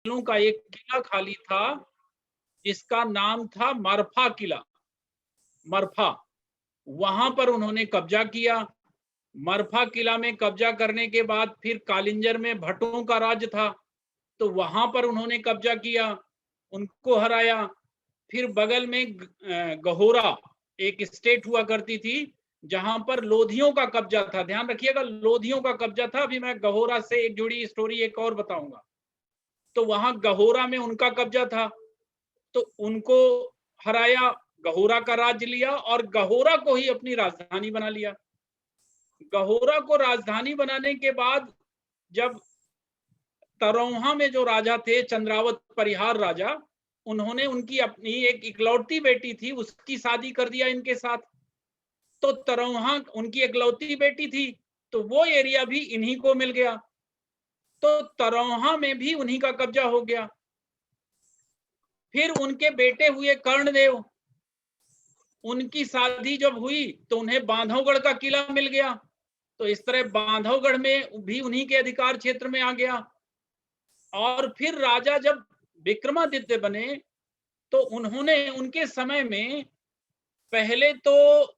मुगलों का एक किला खाली था जिसका नाम था मरफा किला। मरफा, वहां पर उन्होंने कब्जा किया। मरफा किला में कब्जा करने के बाद फिर कालिंजर में भट्टों का राज था, तो वहां पर उन्होंने कब्जा किया, उनको हराया। फिर बगल में गहोरा एक स्टेट हुआ करती थी जहां पर लोधियों का कब्जा था। ध्यान रखिएगा, लोधियों का कब्जा था। अभी मैं गहोरा से एक जुड़ी स्टोरी एक और बताऊंगा। तो वहां गहोरा में उनका कब्जा था, तो उनको हराया, गहोरा का राज्य लिया और गहोरा को ही अपनी राजधानी बना लिया। गहोरा को राजधानी बनाने के बाद जब तरोहा में जो राजा थे, चंद्रावत परिहार राजा, उन्होंने उनकी अपनी एक इकलौती बेटी थी, उसकी शादी कर दिया इनके साथ। तो तरोहा उनकी इकलौती बेटी थी, तो वो एरिया भी इन्हीं को मिल गया। तो तरोहा में भी उन्हीं का कब्जा हो गया। फिर उनके बेटे हुए कर्णदेव, उनकी शादी जब हुई तो उन्हें बांधवगढ़ का किला मिल गया। तो इस तरह बांधवगढ़ में भी उन्हीं के अधिकार क्षेत्र में आ गया। और फिर राजा जब विक्रमादित्य बने तो उन्होंने उनके समय में पहले तो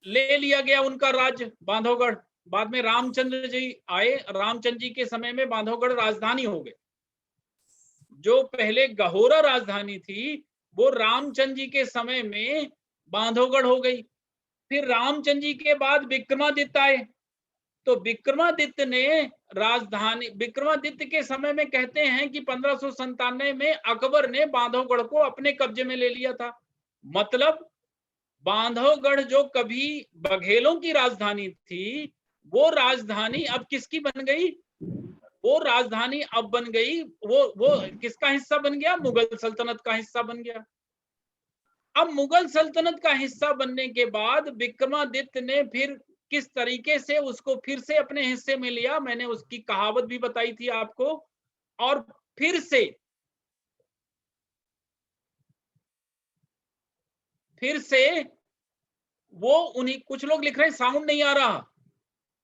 ले लिया गया उनका राज्य बांधवगढ़। बाद में रामचंद्र जी आए, रामचंद्र जी के समय में बांधवगढ़ राजधानी हो गए। जो पहले गहोरा राजधानी थी वो रामचंद्र जी के समय में बांधवगढ़ हो गई। फिर रामचंद्र जी के बाद विक्रमादित्य आए, तो विक्रमादित्य ने राजधानी, विक्रमादित्य के समय में कहते हैं कि 1597 में अकबर ने बांधवगढ़ को अपने कब्जे में ले लिया था। मतलब बांधवगढ़ जो कभी बघेलों की राजधानी थी, वो राजधानी अब किसकी बन गई? वो राजधानी अब बन गई, वो किसका हिस्सा बन गया? मुगल सल्तनत का हिस्सा बन गया। अब मुगल सल्तनत का हिस्सा बनने के बाद विक्रमादित्य ने फिर किस तरीके से उसको फिर से अपने हिस्से में लिया, मैंने उसकी कहावत भी बताई थी आपको। और फिर से वो उन्हीं, कुछ लोग लिख रहे हैं साउंड नहीं आ रहा,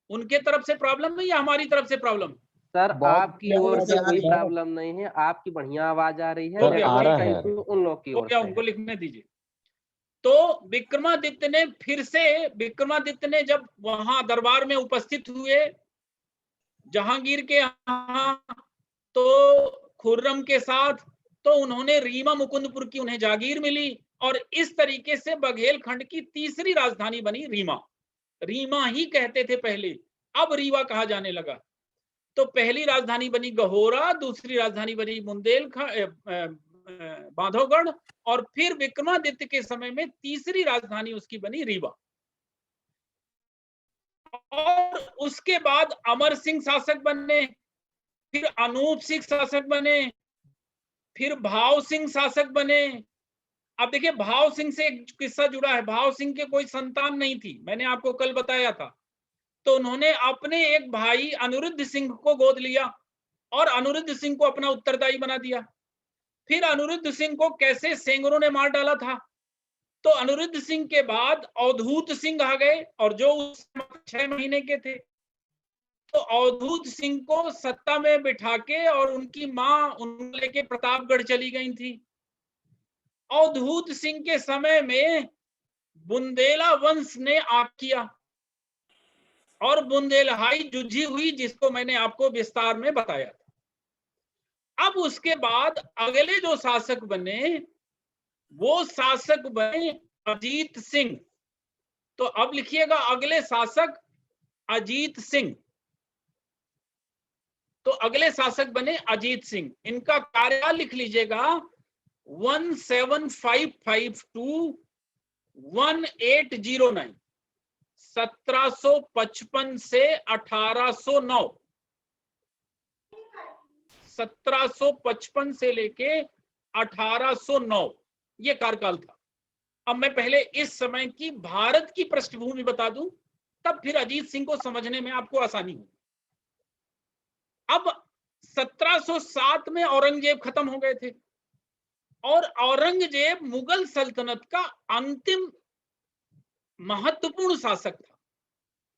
उनके तरफ से प्रॉब्लम है या हमारी तरफ से प्रॉब्लम? सर आपकी ओर से कोई प्रॉब्लम नहीं है, आपकी बढ़िया आवाज आ रही है। हो गया, उन लोग की हो ओर गया, से उनको लिखने दीजिए। तो विक्रमादित्य ने फिर से, विक्रमादित्य ने जब वहां दरबार में उपस्थित हुए जहांगीर के यहाँ, तो खुर्रम के साथ, तो उन्होंने रीवा मुकुंदपुर की उन्हें जागीर मिली और इस तरीके से बघेलखंड की तीसरी राजधानी बनी रीवा। रीवा ही कहते थे पहले, अब रीवा कहा जाने लगा। तो पहली राजधानी बनी गहोरा, दूसरी राजधानी बनी बांधवगढ़, और फिर विक्रमादित्य के समय में तीसरी राजधानी उसकी बनी रीवा। और उसके बाद अमर सिंह शासक बने, फिर अनूप सिंह शासक बने, फिर भाव सिंह शासक बने। अब देखिए, भाव सिंह से एक किस्सा जुड़ा है। भाव सिंह के कोई संतान नहीं थी, मैंने आपको कल बताया था। तो उन्होंने अपने एक भाई अनिरुद्ध सिंह को गोद लिया और अनिरुद्ध सिंह को अपना उत्तरदायी बना दिया। फिर अनिरुद्ध सिंह को कैसे सेंगरों ने मार डाला था, तो अनिरुद्ध सिंह के बाद अवधूत सिंह आ गए, और जो उस 6 महीने के थे। तो अवधूत सिंह को सत्ता में बिठा के और उनकी मां उनको लेके प्रतापगढ़ चली गई थी। अवधूत सिंह के समय में बुंदेला वंश ने आग किया और बुंदेलहाई जुझी हुई, जिसको मैंने आपको विस्तार में बताया था। अब उसके बाद अगले जो शासक बने, वो शासक बने अजीत सिंह। तो अब लिखिएगा, अगले शासक अजीत सिंह। तो अगले शासक बने अजीत सिंह। इनका कार्यकाल लिख लीजिएगा 1755 to 1809, 1755 से 1809, 1755 से लेके 1809 ये कार्यकाल था। अब मैं पहले इस समय की भारत की पृष्ठभूमि बता दूं, तब फिर अजीत सिंह को समझने में आपको आसानी होगी। अब 1707 में औरंगजेब खत्म हो गए थे, और औरंगजेब मुगल सल्तनत का अंतिम महत्वपूर्ण शासक था,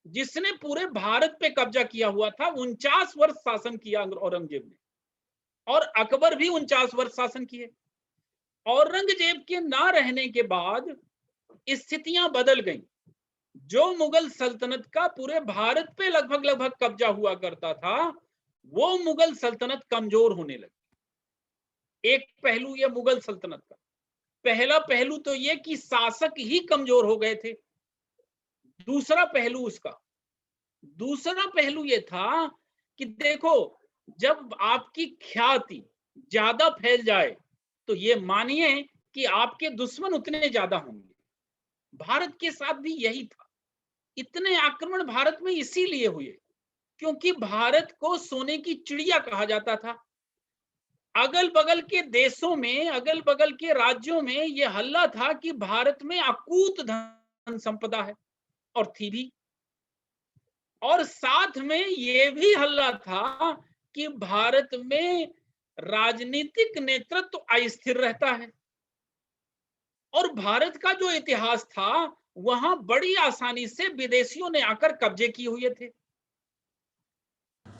जिसने पूरे भारत पे कब्जा किया हुआ था। 49 वर्ष शासन किया औरंगजेब ने। और अकबर भी 49 वर्ष शासन किए। औरंगजेब के ना रहने के बाद स्थितियां बदल गई। जो मुगल सल्तनत का पूरे भारत पे लगभग कब्जा हुआ करता था, वो मुगल सल्तनत कमजोर होने लगी। एक पहलू ये मुगल सल्तनत का, पहला पहलू तो ये कि शासक ही कमजोर हो गए थे। दूसरा पहलू ये था कि देखो, जब आपकी ख्याति ज्यादा फैल जाए तो ये मानिए कि आपके दुश्मन उतने ज्यादा होंगे। भारत के साथ भी यही था। इतने आक्रमण भारत में इसीलिए हुए क्योंकि भारत को सोने की चिड़िया कहा जाता था। अगल बगल के देशों में, अगल बगल के राज्यों में यह हल्ला था कि भारत में अकूत धन संपदा है, और थी भी। और साथ में यह भी हल्ला था कि भारत में राजनीतिक नेतृत्व अस्थिर रहता है, और भारत का जो इतिहास था वहां बड़ी आसानी से विदेशियों ने आकर कब्जे किए हुए थे।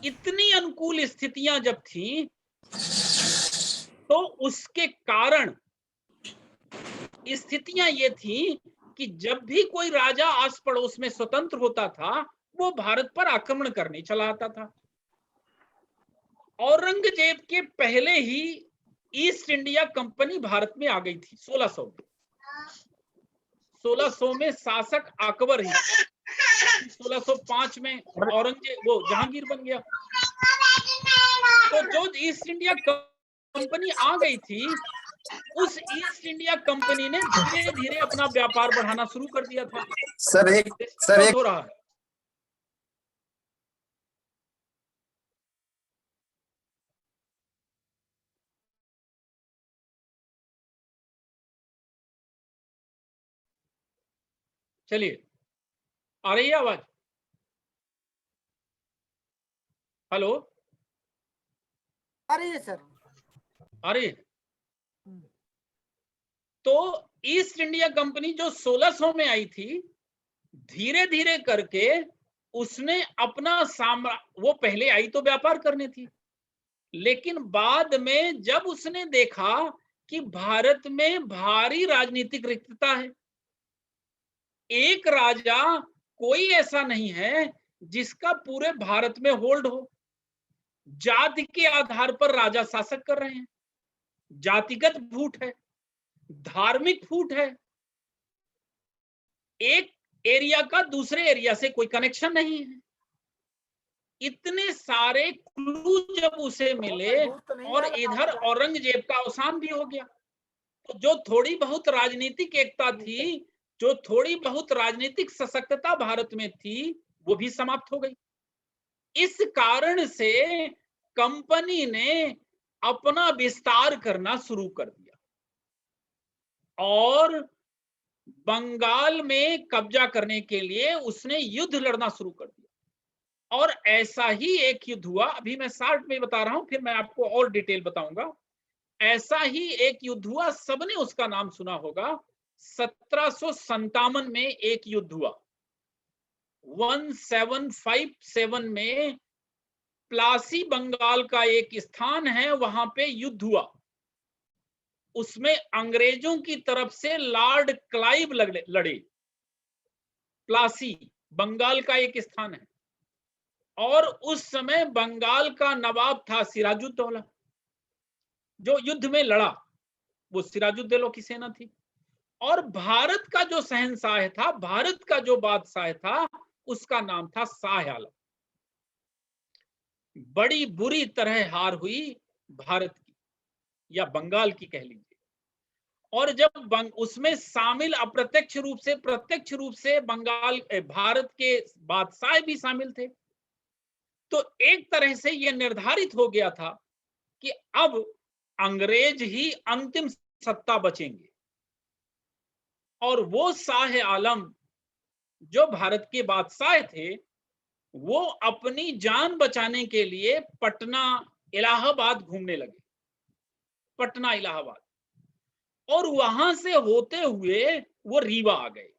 इतनी अनुकूल स्थितियां जब थी तो उसके कारण स्थितियां ये थी कि जब भी कोई राजा आस पड़ोस में स्वतंत्र होता था, वो भारत पर आक्रमण करने चला आता था। औरंगजेब के पहले ही ईस्ट इंडिया कंपनी भारत में आ गई थी 1600 में। 1600 में शासक अकबर ही, 1605 में औरंगजेब वो जहांगीर बन गया। तो जो ईस्ट इंडिया कंपनी आ गई थी, उस ईस्ट इंडिया कंपनी ने धीरे धीरे अपना व्यापार बढ़ाना शुरू कर दिया था। सर एक हो रहा है। चलिए, आ रही है आवाज? हेलो, आ रही है सर। आ रही है। तो ईस्ट इंडिया कंपनी जो 1600 में आई थी, धीरे धीरे करके उसने अपना वो पहले आई तो व्यापार करने थी, लेकिन बाद में जब उसने देखा कि भारत में भारी राजनीतिक रिक्तता है, एक राजा कोई ऐसा नहीं है जिसका पूरे भारत में होल्ड हो। जाति के आधार पर राजा शासक कर रहे हैं, जातिगत फूट है, धार्मिक फूट है, एक एरिया का दूसरे एरिया से कोई कनेक्शन नहीं है। इतने सारे क्लू जब उसे मिले, और इधर औरंगजेब का अवसान भी हो गया, तो जो थोड़ी बहुत राजनीतिक एकता थी, जो थोड़ी बहुत राजनीतिक सशक्तता भारत में थी, वो भी समाप्त हो गई। इस कारण से कंपनी ने अपना विस्तार करना शुरू कर दिया और बंगाल में कब्जा करने के लिए उसने युद्ध लड़ना शुरू कर दिया। और ऐसा ही एक युद्ध हुआ, अभी मैं शॉर्ट में बता रहा हूं, फिर मैं आपको और डिटेल बताऊंगा। ऐसा ही एक युद्ध हुआ, सबने उसका नाम सुना होगा। 1757 में एक युद्ध हुआ। 1757 में प्लासी बंगाल का एक स्थान है, वहां पे युद्ध हुआ। उसमें अंग्रेजों की तरफ से लॉर्ड क्लाइव लड़े। प्लासी बंगाल का एक स्थान है, और उस समय बंगाल का नवाब था सिराजुद्दौला। जो युद्ध में लड़ा वो सिराजुद्दौला की सेना थी। और भारत का जो शहंशाह था, भारत का जो बादशाह था, उसका नाम था शाह आलम। बड़ी बुरी तरह हार हुई भारत की, या बंगाल की कह लीजिए। और जब उसमें शामिल अप्रत्यक्ष रूप से, प्रत्यक्ष रूप से बंगाल भारत के बादशाह भी शामिल थे। तो एक तरह से यह निर्धारित हो गया था कि अब अंग्रेज ही अंतिम सत्ता बचेंगे। और वो शाह आलम जो भारत के बादशाह थे, वो अपनी जान बचाने के लिए पटना इलाहाबाद घूमने लगे। पटना इलाहाबाद, और वहां से होते हुए वो रीवा आ गए।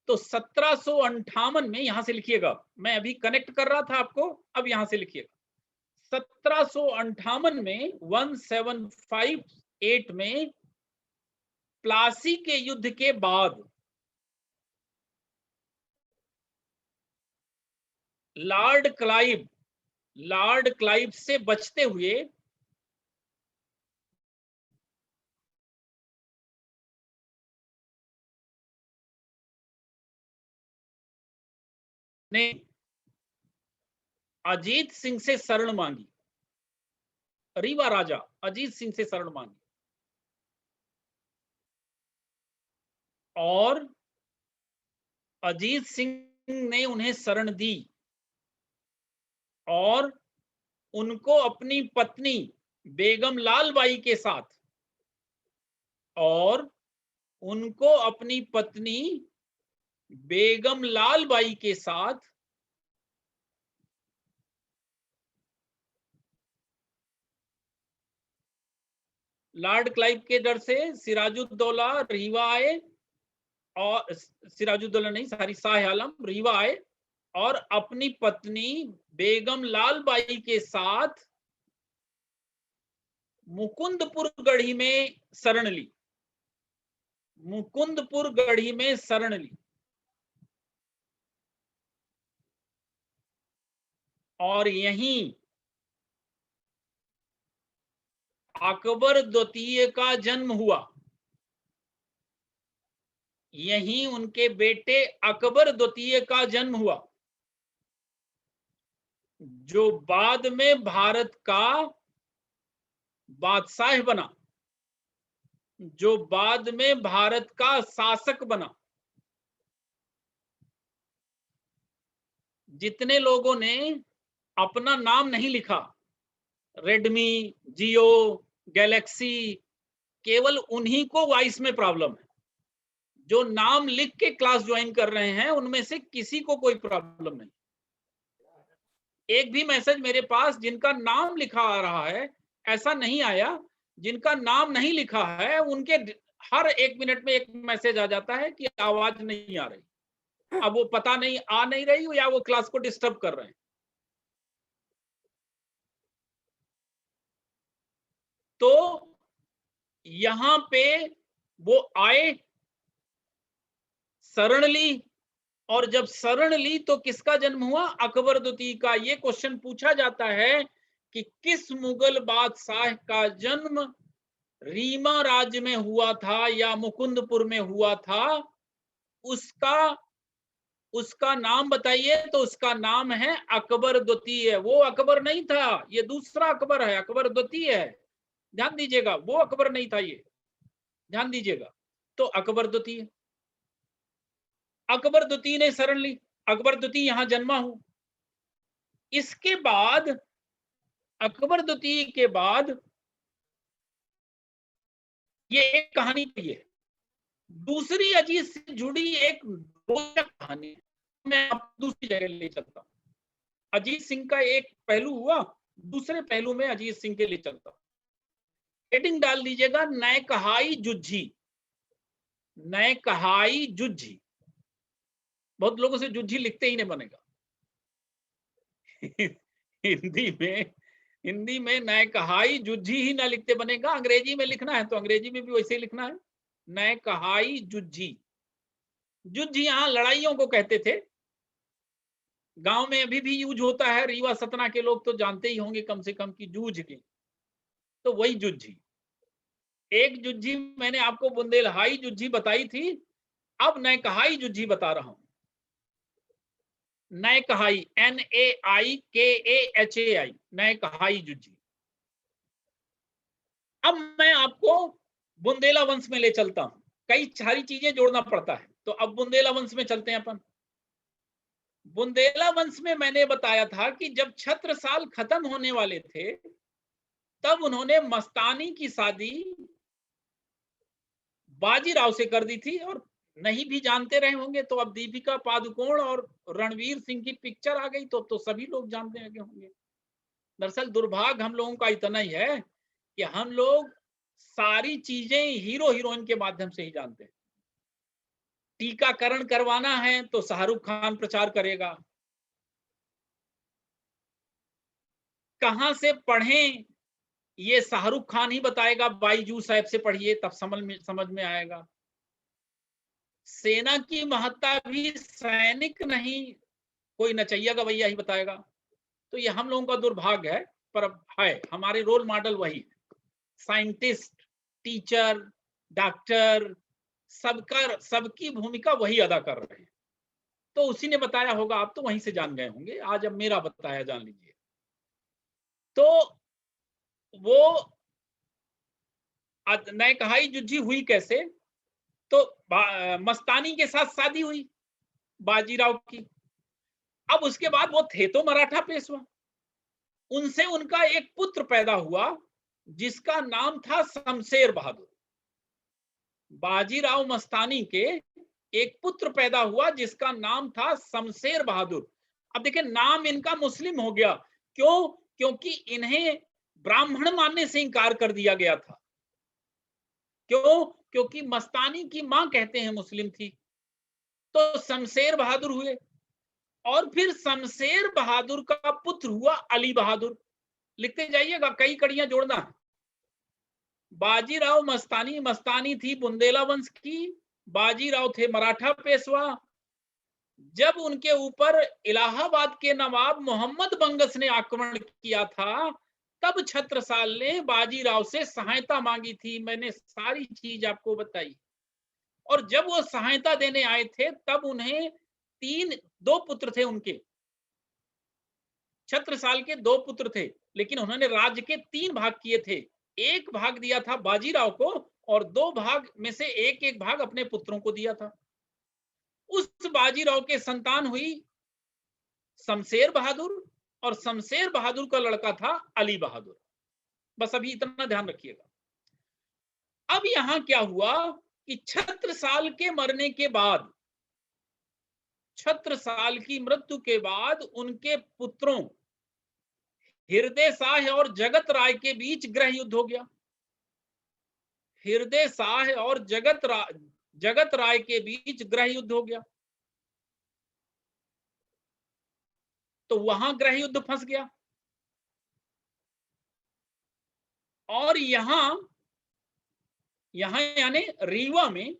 तो 1758 में, यहां से लिखिएगा, मैं अभी कनेक्ट कर रहा था आपको, अब यहां से लिखिएगा। 1758 में 1758 में प्लासी के युद्ध के बाद लॉर्ड क्लाइव से बचते हुए ने अजीत सिंह से शरण मांगी। रीवा राजा अजीत सिंह से शरण मांगी और अजीत सिंह ने उन्हें शरण दी और उनको अपनी पत्नी बेगम लाल बाई के साथ लॉर्ड क्लाइव के डर से सिराजुद्दौला रीवा आए और शाह आलम रीवा आए और अपनी पत्नी बेगम लाल बाई के साथ मुकुंदपुर गढ़ी में शरण ली और यहीं अकबर द्वितीय का जन्म हुआ। यहीं उनके बेटे अकबर द्वितीय का जन्म हुआ, जो बाद में भारत का बादशाह बना, जो बाद में भारत का शासक बना। जितने लोगों ने अपना नाम नहीं लिखा, रेडमी, जियो, गैलेक्सी, केवल उन्हीं को वॉइस में प्रॉब्लम है। जो नाम लिख के क्लास ज्वाइन कर रहे हैं उनमें से किसी को कोई प्रॉब्लम नहीं। एक भी मैसेज मेरे पास जिनका नाम लिखा आ रहा है ऐसा नहीं आया। जिनका नाम नहीं लिखा है उनके हर 1 मिनट में एक मैसेज आ जाता है कि आवाज नहीं आ रही। अब वो पता नहीं आ नहीं रही या वो क्लास को डिस्टर्ब कर रहे हैं। तो यहां पे वो आए, शरण ली, और जब शरण ली तो किसका जन्म हुआ? अकबर द्वितीय का। ये क्वेश्चन पूछा जाता है कि किस मुगल बादशाह का जन्म रीमा राज्य में हुआ था या मुकुंदपुर में हुआ था, उसका नाम बताइए। तो उसका नाम है अकबर द्वितीय। वो अकबर नहीं था, ये दूसरा अकबर है, अकबर द्वितीय है। ध्यान दीजिएगा, वो अकबर नहीं था, ये ध्यान दीजिएगा। तो अकबर द्वितीय ने शरण ली। अकबर द्वितीय यहां जन्मा हूं। इसके बाद अकबर द्वितीय के बाद ये एक कहानी है। दूसरी अजीत से जुड़ी एक रोचक कहानी मैं आपको दूसरी जगह ले चलता हूं। अजीत सिंह का एक पहलू हुआ, दूसरे पहलू में अजीत सिंह के लिए चलता हूं। हेडिंग डाल दीजिएगा, नए कहाई जुज्जी। बहुत लोगों से जुज्जी लिखते ही नहीं बनेगा। हिंदी में नए कहाई जुज्जी ही ना लिखते बनेगा। अंग्रेजी में लिखना है तो अंग्रेजी में भी वैसे ही लिखना है, नए कहाई जुज्जी। यहां लड़ाइयों को कहते थे। गांव में अभी भी यूज होता है। रीवा सतना के लोग तो जानते ही होंगे कम से कम की जूझ की, तो वही जुज्जी। एक जुज्जी मैंने आपको बुंदेलहाई जुज्जी बताई थी, अब नए कहाई जुज्जी बता रहा हूं। नए कहाई, NAIKAHAI, नए कहाई जुज्जी। अब मैं आपको बुंदेला वंश में ले चलता हूं। कई सारी चीजें जोड़ना पड़ता है, तो अब बुंदेला वंश में चलते हैं अपन। बुंदेला वंश में मैंने बताया था कि जब छत्रसाल खत्म होने वाले थे तब उन्होंने मस्तानी की शादी बाजीराव से कर दी थी। और नहीं भी जानते रहे होंगे तो अब दीपिका पादुकोण और रणवीर सिंह की पिक्चर आ गई तो सभी लोग जानते लगे होंगे। दरअसल दुर्भाग्य हम लोगों का इतना ही है कि हम लोग सारी चीजें हीरो हीरोइन के माध्यम से ही जानते हैं। टीकाकरण करवाना है तो शाहरुख खान प्रचार करेगा, कहां से पढ़ें ये शाहरुख खान ही बताएगा, बाईजूस ऐप से पढ़िए तब समझ में आएगा। सेना की महत्ता भी सैनिक नहीं कोई नचैया गवैया ही बताएगा। तो ये हम लोगों का दुर्भाग्य है, पर अब है, हमारे रोल मॉडल वही है। साइंटिस्ट, टीचर, डॉक्टर, सबकी भूमिका वही अदा कर रहे हैं। तो उसी ने बताया होगा, आप तो वहीं से जान गए होंगे, आज अब मेरा बताया जान लीजिए। तो वो नैकहाई जुज्जी हुई कैसे? तो मस्तानी के साथ शादी हुई बाजीराव की। अब उसके बाद वो थे तो मराठा पेशवा, उनसे उनका एक पुत्र पैदा हुआ जिसका नाम था शमशेर बहादुर। बाजीराव मस्तानी के एक पुत्र पैदा हुआ जिसका नाम था शमशेर बहादुर। अब देखिए, नाम इनका मुस्लिम हो गया, क्यों? क्योंकि इन्हें ब्राह्मण मानने से इंकार कर दिया गया था। क्यों? क्योंकि मस्तानी की मां कहते हैं मुस्लिम थी। तो शमशेर बहादुर हुए, और फिर शमशेर बहादुर का पुत्र हुआ अली बहादुर। लिखते जाइएगा, कई कड़ियां जोड़ना। बाजीराव मस्तानी, मस्तानी थी बुंदेला वंश की, बाजीराव थे मराठा पेशवा। जब उनके ऊपर इलाहाबाद के नवाब मोहम्मद बंगस ने आक्रमण किया था, तब छत्रसाल ने बाजीराव से सहायता मांगी थी। मैंने सारी चीज आपको बताई। और जब वो सहायता देने आए थे, तब उन्हें दो पुत्र थे उनके। छत्रसाल के 2 पुत्र थे, लेकिन उन्होंने राज्य के 3 भाग किए थे। एक भाग दिया था बाजीराव को, और 2 भाग में से एक भाग अपने पुत्रों को दिया था। उस बाजीराव के संतान हुई शमशेर बहादुर, और शमशेर बहादुर का लड़का था अली बहादुर। बस अभी इतना ध्यान रखिएगा। अब यहां क्या हुआ कि छत्रसाल के मरने के बाद, छत्रसाल की मृत्यु के बाद, उनके पुत्रों हृदय शाह और जगत राय के बीच गृह युद्ध हो गया। हृदय शाह और जगत राय के बीच गृह युद्ध हो गया। तो वहां गृह युद्ध फंस गया। और यहां यानी रीवा में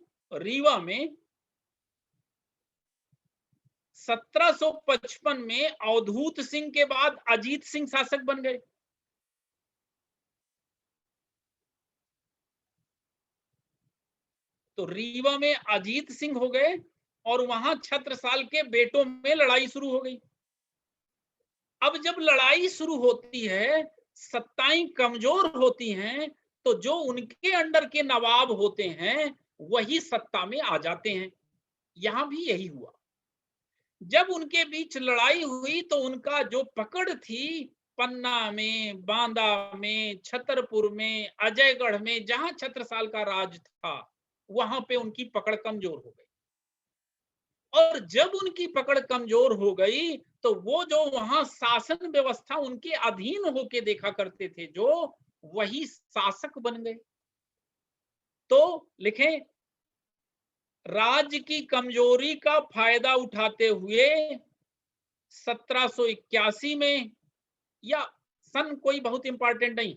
1755 में अवधूत सिंह के बाद अजीत सिंह शासक बन गए। तो रीवा में अजीत सिंह हो गए, और वहां छत्रसाल के बेटों में लड़ाई शुरू हो गई। अब जब लड़ाई शुरू होती है, सत्ताएं कमजोर होती हैं, तो जो उनके अंडर के नवाब होते हैं वही सत्ता में आ जाते हैं। यहां भी यही हुआ। जब उनके बीच लड़ाई हुई, तो उनका जो पकड़ थी, पन्ना में, बांदा में, छतरपुर में, अजयगढ़ में, जहां छत्रसाल का राज था, वहां पे उनकी पकड़ कमजोर हो गई। और जब उनकी पकड़ कमजोर हो गई, तो वो जो वहां शासन व्यवस्था उनके अधीन होके देखा करते थे, जो वही शासक बन गए। तो लिखें, राज्य की कमजोरी का फायदा उठाते हुए 1781 में, या सन कोई बहुत इंपॉर्टेंट नहीं,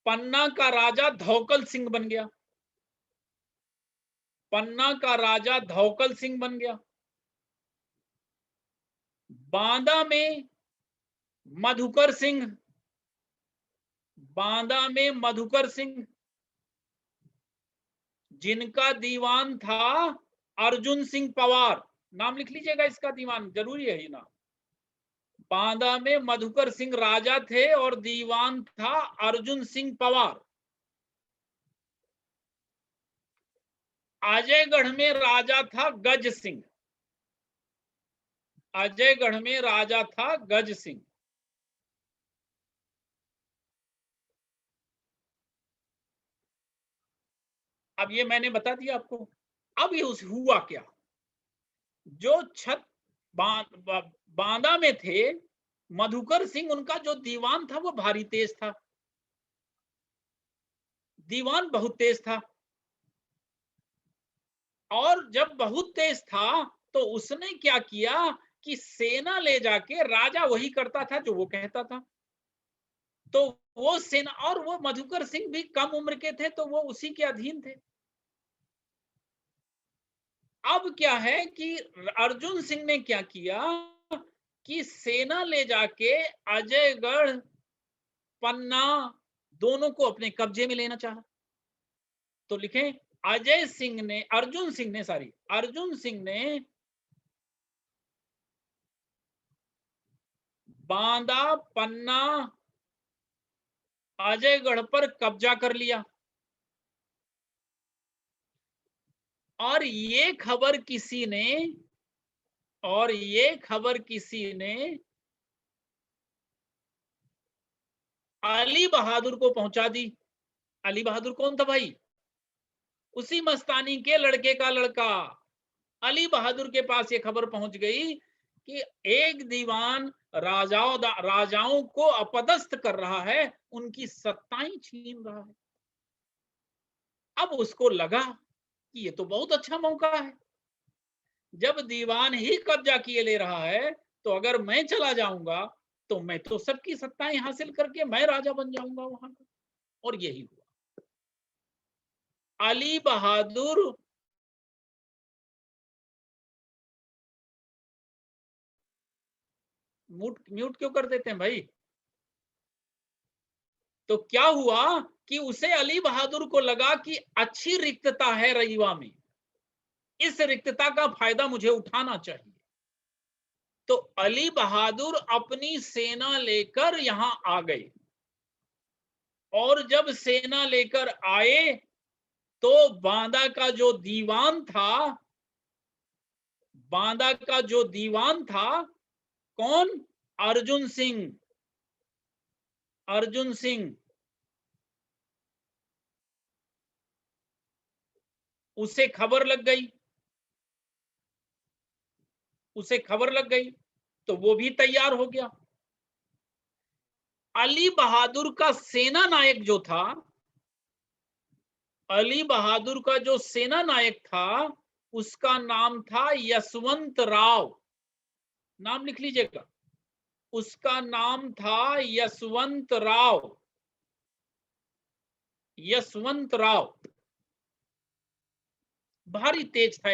पन्ना का राजा धौकल सिंह बन गया। पन्ना का राजा धौकल सिंह बन गया। बांदा में मधुकर सिंह, बांदा में मधुकर सिंह, जिनका दीवान था अर्जुन सिंह पवार। नाम लिख लीजिएगा इसका, दीवान जरूरी है ये नाम। बांदा में मधुकर सिंह राजा थे और दीवान था अर्जुन सिंह पवार। अजयगढ़ में राजा था गज सिंह। अजयगढ़ में राजा था गज सिंह। अब ये मैंने बता दिया आपको। अब ये हुआ क्या, जो बांदा में थे मधुकर सिंह, उनका जो दीवान था वो भारी तेज था। दीवान बहुत तेज था, और जब बहुत तेज था तो उसने क्या किया कि सेना ले जाके राजा वही करता था जो वो कहता था। तो वो सेना, और वो मधुकर सिंह भी कम उम्र के थे तो वो उसी के अधीन थे। अब क्या है कि अर्जुन सिंह ने क्या किया कि सेना ले जाके अजयगढ़, पन्ना दोनों को अपने कब्जे में लेना चाहा। तो लिखें अर्जुन सिंह ने बांदा, पन्ना, अजयगढ़ पर कब्जा कर लिया। और ये खबर किसी ने अली बहादुर को पहुंचा दी। अली बहादुर कौन था भाई? उसी मस्तानी के लड़के का लड़का। अली बहादुर के पास ये खबर पहुंच गई कि एक दीवान राजाओं को अपदस्थ कर रहा है, उनकी सत्ताएं छीन रहा है। अब उसको लगा कि ये तो बहुत अच्छा मौका है, जब दीवान ही कब्जा किए ले रहा है तो अगर मैं चला जाऊंगा तो मैं तो सबकी सत्ताएं हासिल करके मैं राजा बन जाऊंगा वहां पर। और यही हुआ। अली बहादुर म्यूट क्यों कर देते हैं भाई? तो क्या हुआ कि उसे अली बहादुर को लगा कि अच्छी रिक्तता है रीवा में, इस रिक्तता का फायदा मुझे उठाना चाहिए। तो अली बहादुर अपनी सेना लेकर यहां आ गए। और जब सेना लेकर आए तो बांदा का जो दीवान था, कौन? अर्जुन सिंह। उसे खबर लग गई तो वो भी तैयार हो गया। अली बहादुर का सेना नायक था, उसका नाम था यशवंत राव। नाम लिख लीजिएगा, उसका नाम था यशवंत राव। भारी तेज था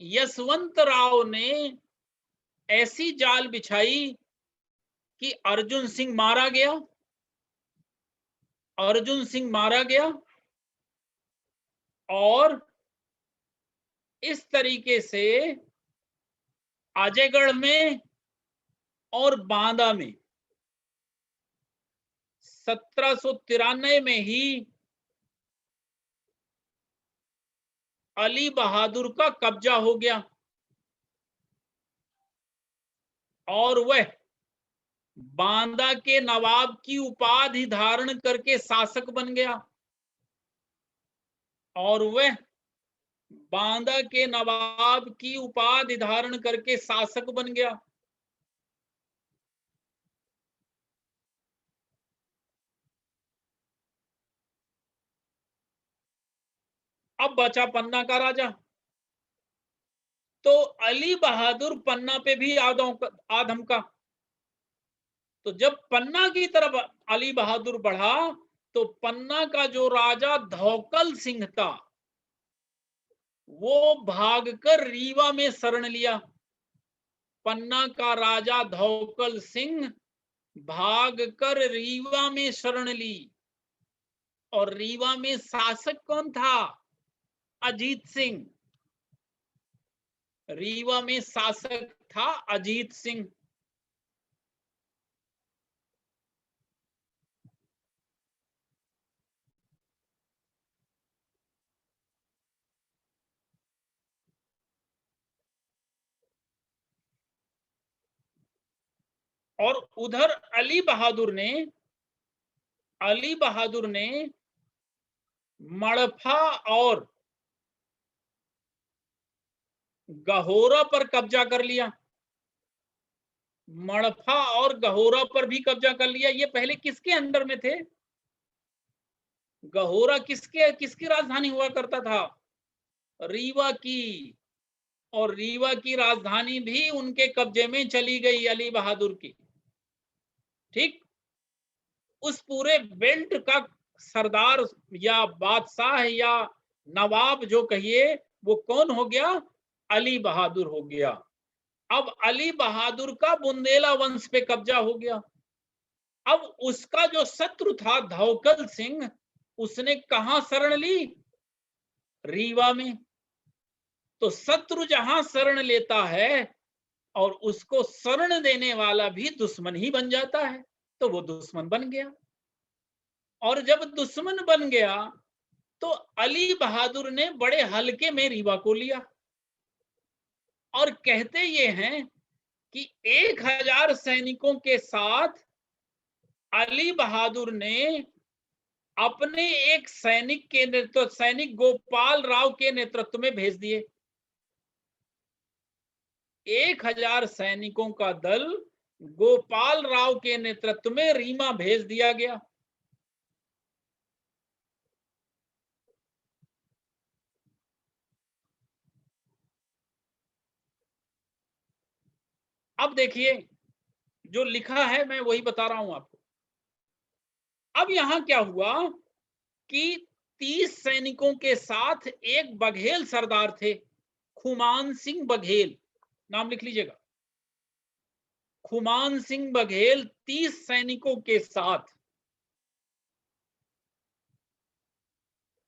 यशवंत राव ने ऐसी जाल बिछाई कि अर्जुन सिंह मारा गया। और इस तरीके से अजयगढ़ में और बांदा में 1793 में ही अली बहादुर का कब्जा हो गया और वह बांदा के नवाब की उपाधि धारण करके शासक बन गया। और वह बांदा के नवाब की उपाधि धारण करके शासक बन गया। अब बचा पन्ना का राजा। तो अली बहादुर पन्ना पे भी आधम का। तो जब पन्ना की तरफ अली बहादुर बढ़ा तो पन्ना का जो राजा धौकल सिंह था वो भागकर रीवा में शरण लिया। पन्ना का राजा धौकल सिंह भागकर रीवा में शरण ली। और रीवा में शासक कौन था? अजीत सिंह। रीवा में शासक था अजीत सिंह। और उधर अली बहादुर ने मड़फा और गहोरा पर कब्जा कर लिया। मड़फा और गहोरा पर भी कब्जा कर लिया। ये पहले किसके अंडर में थे? गहोरा किसकी राजधानी हुआ करता था? रीवा की। और रीवा की राजधानी भी उनके कब्जे में चली गई, अली बहादुर की। ठीक, उस पूरे बेल्ट का सरदार या बादशाह या नवाब जो कहिए, वो कौन हो गया? अली बहादुर हो गया। अब अली बहादुर का बुंदेला वंश पे कब्जा हो गया। अब उसका जो शत्रु था धौकल सिंह, उसने कहां शरण ली? रीवा में। तो शत्रु जहां शरण लेता है और उसको शरण देने वाला भी दुश्मन ही बन जाता है, तो वो दुश्मन बन गया। और जब दुश्मन बन गया तो अली बहादुर ने बड़े हल्के में रीवा को लिया। और कहते ये हैं कि 1000 सैनिकों के साथ अली बहादुर ने अपने एक सैनिक के नेतृत्व, सैनिक गोपाल राव के नेतृत्व में भेज दिए। 1000 सैनिकों का दल गोपाल राव के नेतृत्व में रीवा भेज दिया गया। अब देखिए, जो लिखा है मैं वही बता रहा हूं आपको। अब यहां क्या हुआ कि 30 सैनिकों के साथ एक बघेल सरदार थे, खुमान सिंह बघेल, नाम लिख लीजिएगा। खुमान सिंह बघेल 30 सैनिकों के साथ,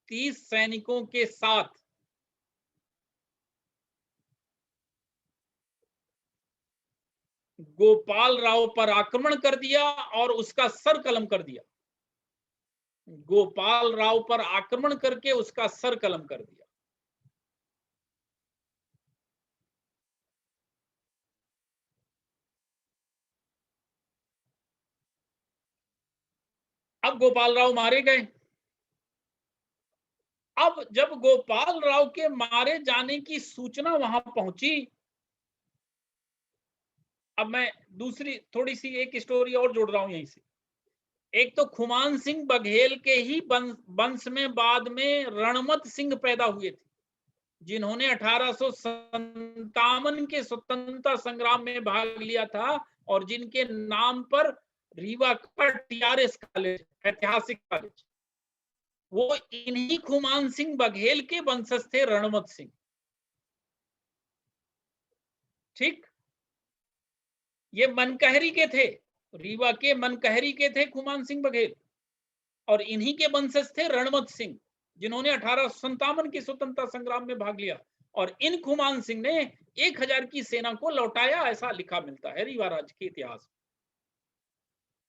30 सैनिकों के साथ गोपाल राव पर आक्रमण कर दिया और उसका सर कलम कर दिया। गोपाल राव पर आक्रमण करके उसका सर कलम कर दिया। अब गोपाल राव मारे गए। अब जब गोपाल राव के मारे जाने की सूचना वहां पहुंची, अब मैं दूसरी थोड़ी सी एक स्टोरी और जोड़ रहा हूं यहीं से। एक तो खुमान सिंह बघेल के ही वंश में बाद में रणमत सिंह पैदा हुए थे, जिन्होंने 1857 के स्वतंत्रता संग्राम में भाग लिया था और जिनके नाम पर रीवा का TRS कॉलेज, ऐतिहासिक कॉलेज, वो इन्हीं खुमान सिंह बघेल के वंशज थे, रणमत सिंह। ठीक, ये मनकहरी के थे, रीवा के मनकहरी के थे खुमान सिंह बघेल, और इन्हीं के वंशज थे रणमत सिंह, जिन्होंने 1857 के स्वतंत्रता संग्राम में भाग लिया। और इन खुमान सिंह ने 1000 की सेना को लौटाया, ऐसा लिखा मिलता है रीवा राज्य के इतिहास में।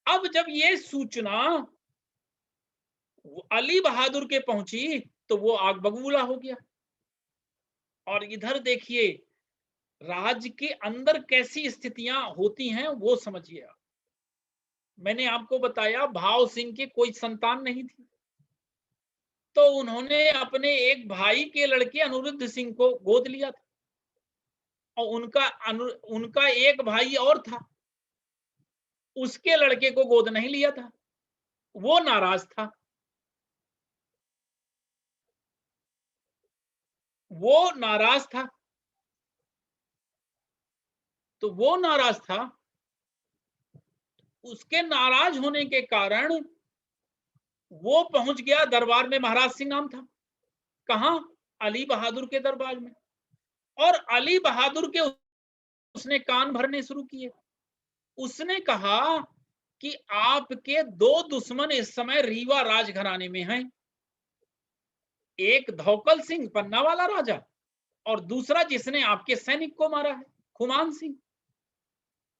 अब जब ये सूचना अली बहादुर के पहुंची तो वो आग बबूला हो गया। और इधर देखिए राज्य के अंदर कैसी स्थितियां होती हैं वो समझिए आप। मैंने आपको बताया भाव सिंह के कोई संतान नहीं थी, तो उन्होंने अपने एक भाई के लड़के अनिरुद्ध सिंह को गोद लिया था। और उनका एक भाई और था, उसके लड़के को गोद नहीं लिया था, वो नाराज था। वो नाराज था, तो वो नाराज था, उसके नाराज होने के कारण वो पहुंच गया दरबार में। महाराज सिंह नाम था, कहां? अली बहादुर के दरबार में। और अली बहादुर के उसने कान भरने शुरू किए। उसने कहा कि आपके 2 दुश्मन इस समय रीवा राजघराने में हैं, एक धौकल सिंह पन्ना वाला राजा और दूसरा जिसने आपके सैनिक को मारा है, खुमान सिंह।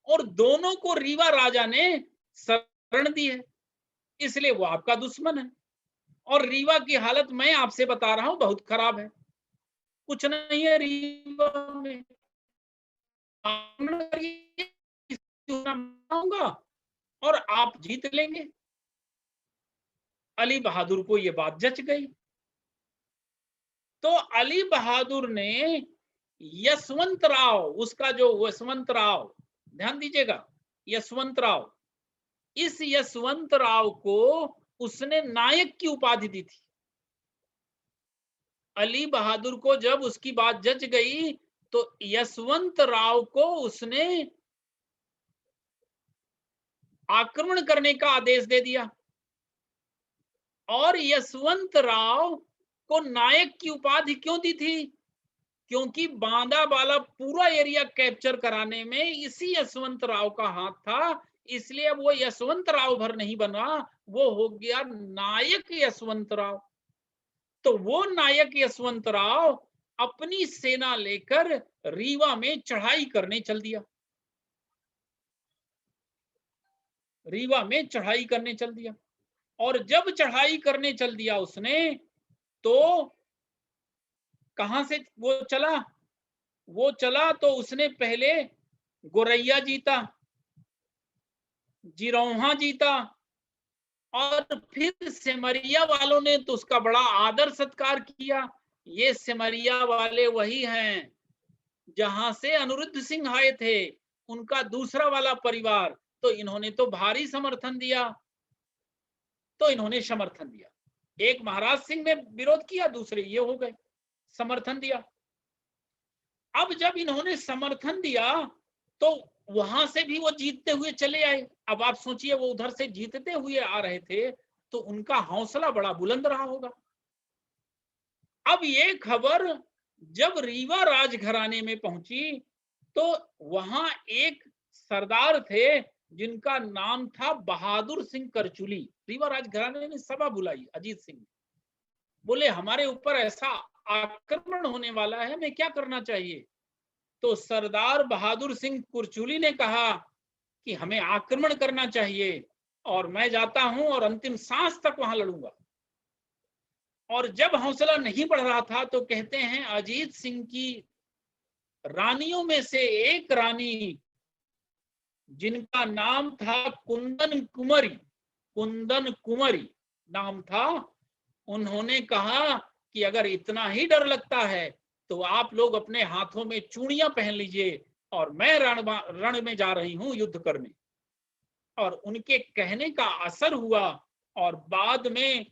और दोनों को रीवा राजा ने शरण दी है, इसलिए वो आपका दुश्मन है। और रीवा की हालत मैं आपसे बता रहा हूं बहुत खराब है, कुछ नहीं है रीवा में। और आप जीत लेंगे। अली बहादुर को यह बात जच गई, तो अली बहादुर ने यशवंत राव, उसका जो यशवंत राव, ध्यान दीजिएगा, यशवंत राव, इस यशवंत राव को उसने नायक की उपाधि दी थी। अली बहादुर को जब उसकी बात जच गई तो यशवंत राव को उसने आक्रमण करने का आदेश दे दिया और यशवंत राव को नायक की उपाधि क्यों दी थी? क्योंकि बांदा वाला पूरा एरिया कैप्चर कराने में इसी यशवंत राव का हाथ था, इसलिए वो यशवंत राव भर नहीं बना, वो हो गया नायक यशवंत राव। तो वो नायक यशवंत राव अपनी सेना लेकर रीवा में चढ़ाई करने चल दिया, रीवा में चढ़ाई करने चल दिया। और जब चढ़ाई करने चल दिया उसने, तो कहां से वो चला? वो चला तो उसने पहले गोरैया जीता, जिरौहा जीता, और फिर सिमरिया वालों ने तो उसका बड़ा आदर सत्कार किया। ये सिमरिया वाले वही हैं जहां से अनिरुद्ध सिंह आए थे, उनका दूसरा वाला परिवार। तो इन्होंने तो भारी समर्थन दिया, तो इन्होंने समर्थन दिया। एक महाराज सिंह ने विरोध किया, दूसरे ये हो गए, समर्थन दिया। अब जब इन्होंने समर्थन दिया तो वहां से भी वो जीतते हुए चले आए। अब आप सोचिए, वो उधर से जीतते हुए आ रहे थे तो उनका हौसला बड़ा बुलंद रहा होगा। अब ये खबर जब रीवा राजघराने में पहुंची तो वहां एक सरदार थे जिनका नाम था बहादुर सिंह करचुली। रीवा राजघराने ने सभा बुलाई, अजीत सिंह बोले हमारे ऊपर ऐसा आक्रमण होने वाला है, हमें क्या करना चाहिए? तो सरदार बहादुर सिंह कुरचुली ने कहा कि हमें आक्रमण करना चाहिए और मैं जाता हूं और अंतिम सांस तक वहां लड़ूंगा। और जब हौसला नहीं बढ़ रहा था तो कहते हैं अजीत सिंह की रानियों में से एक रानी जिनका नाम था कुंदन कुमारी, कुंदन कुमारी नाम था, उन्होंने कहा कि अगर इतना ही डर लगता है तो आप लोग अपने हाथों में चूड़ियां पहन लीजिए और मैं रण में जा रही हूं युद्ध करने। और उनके कहने का असर हुआ और बाद में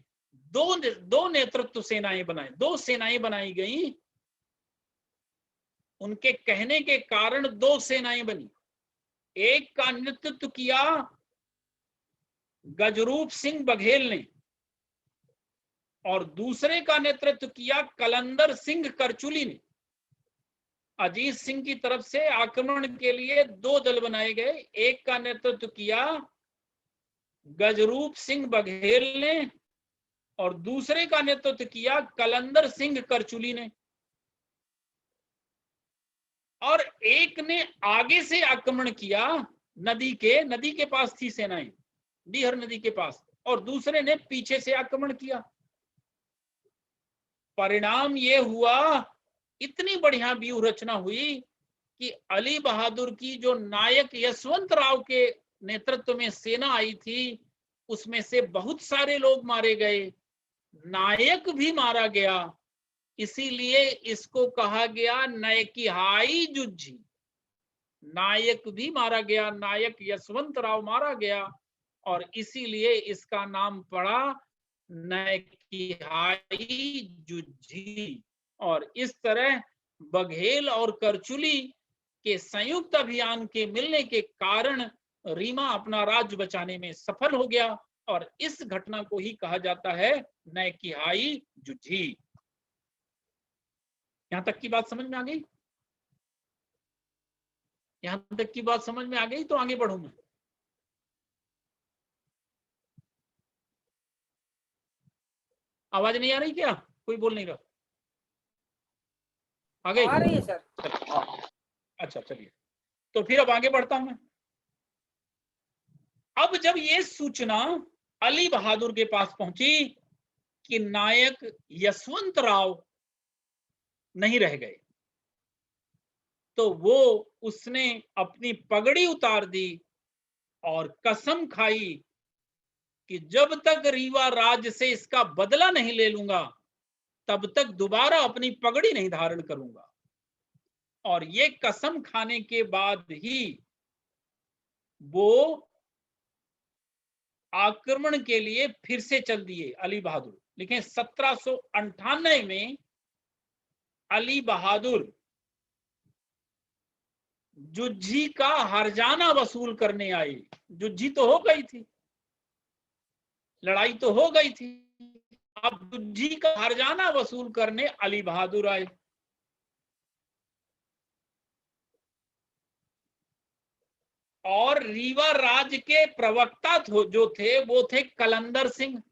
दो नेतृत्व सेनाएं बनाई, दो सेनाएं बनाई गई। उनके कहने के कारण दो सेनाएं बनी। एक का नेतृत्व किया गजरूप सिंह बघेल ने और दूसरे का नेतृत्व किया कलंदर सिंह करचुली ने। अजीत सिंह की तरफ से आक्रमण के लिए दो दल बनाए गए, एक का नेतृत्व किया गजरूप सिंह बघेल ने और दूसरे का नेतृत्व किया कलंदर सिंह करचुली ने। और एक ने आगे से आक्रमण किया, नदी के पास थी सेनाएं, डीहर नदी के पास, और दूसरे ने पीछे से आक्रमण किया। परिणाम ये हुआ, इतनी बढ़िया व्यूह रचना हुई कि अली बहादुर की जो नायक यशवंत राव के नेतृत्व में सेना आई थी उसमें से बहुत सारे लोग मारे गए, नायक भी मारा गया। इसीलिए इसको कहा गया नायकिहाई जुज्जी, नायक भी मारा गया, नायक यशवंत राव मारा गया और इसीलिए इसका नाम पड़ा नायकिहाई जुज्जी। और इस तरह बघेल और करचुली के संयुक्त अभियान के मिलने के कारण रीमा अपना राज्य बचाने में सफल हो गया और इस घटना को ही कहा जाता है नायकिहाई जुज्जी। यहां तक की बात समझ में आ गई? यहां तक की बात समझ में आ गई तो आगे बढ़ू मैं। आवाज नहीं आ रही क्या? कोई बोल नहीं रहा? आ गई? आ रही है सर। अच्छा चलिए, तो फिर अब आगे बढ़ता हूं मैं। अब जब ये सूचना अली बहादुर के पास पहुंची कि नायक यशवंत राव नहीं रह गए, तो वो उसने अपनी पगड़ी उतार दी और कसम खाई कि जब तक रीवा राज्य से इसका बदला नहीं ले लूंगा तब तक दोबारा अपनी पगड़ी नहीं धारण करूंगा। और ये कसम खाने के बाद ही वो आक्रमण के लिए फिर से चल दिए अली बहादुर। लेकिन 1798 में अली बहादुर जुज्जी का हर्जाना वसूल करने आई। जुज्जी तो हो गई थी, लड़ाई तो हो गई थी, अब जुज्जी का हर्जाना वसूल करने अली बहादुर आए। और रीवा राज्य के प्रवक्ता जो थे वो थे कलंदर सिंह।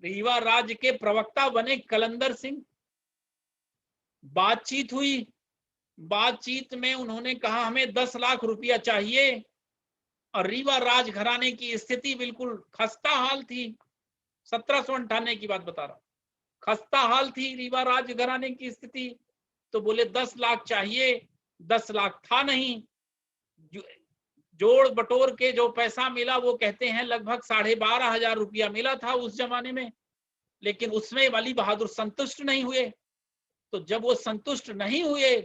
रीवा राज्य के प्रवक्ता बने कलंदर सिंह। बातचीत हुई, बातचीत में उन्होंने कहा हमें 10 लाख रुपया चाहिए। और रीवा राजघराने की स्थिति बिल्कुल खस्ता हाल थी। 1798 की बात बता रहा हूं, खस्ता हाल थी रीवा राजघराने की स्थिति। तो बोले 10 लाख चाहिए। 10 लाख था नहीं, जोड़ बटोर के जो पैसा मिला वो कहते हैं लगभग 12,500 रुपया मिला था उस जमाने में। लेकिन उसमें अली बहादुर संतुष्ट नहीं हुए। तो जब वो संतुष्ट नहीं हुए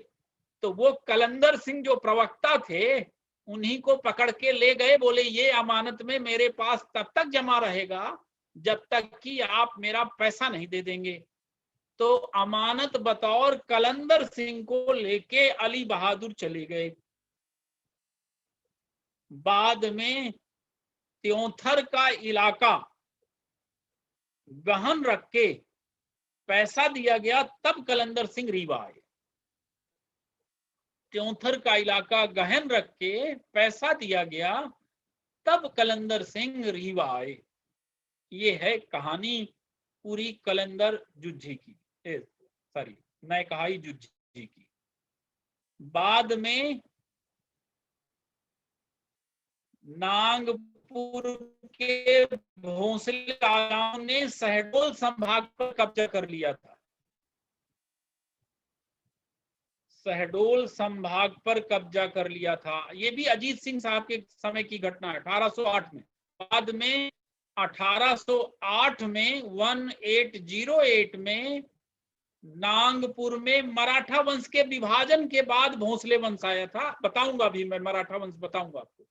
तो वो कलंदर सिंह जो प्रवक्ता थे उन्हीं को पकड़ के ले गए। बोले ये अमानत में मेरे पास तब तक जमा रहेगा जब तक कि आप मेरा पैसा नहीं दे देंगे। तो अमानत बतौर कलंदर सिंह को लेके अली बहादुर चले गए। बाद में त्योंथर का इलाका गहन रख के पैसा दिया गया, तब कलंदर सिंह रीवा आए। त्योंथर का इलाका गहन रख के पैसा दिया गया, तब कलंदर सिंह रीवा आए। ये है कहानी पूरी कलंदर जुज्जी की, सॉरी नयकहाई जुज्जी की। बाद में नागपुर के भोंसले राजाओं ने शहडोल संभाग पर कब्जा कर लिया था। शहडोल संभाग पर कब्जा कर लिया था। ये भी अजीत सिंह साहब के समय की घटना है, 1808 में। बाद में 1808 में 1808 में नागपुर में मराठा वंश के विभाजन के बाद भोंसले वंश आया था। बताऊंगा भी मैं, मराठा वंश बताऊंगा आपको।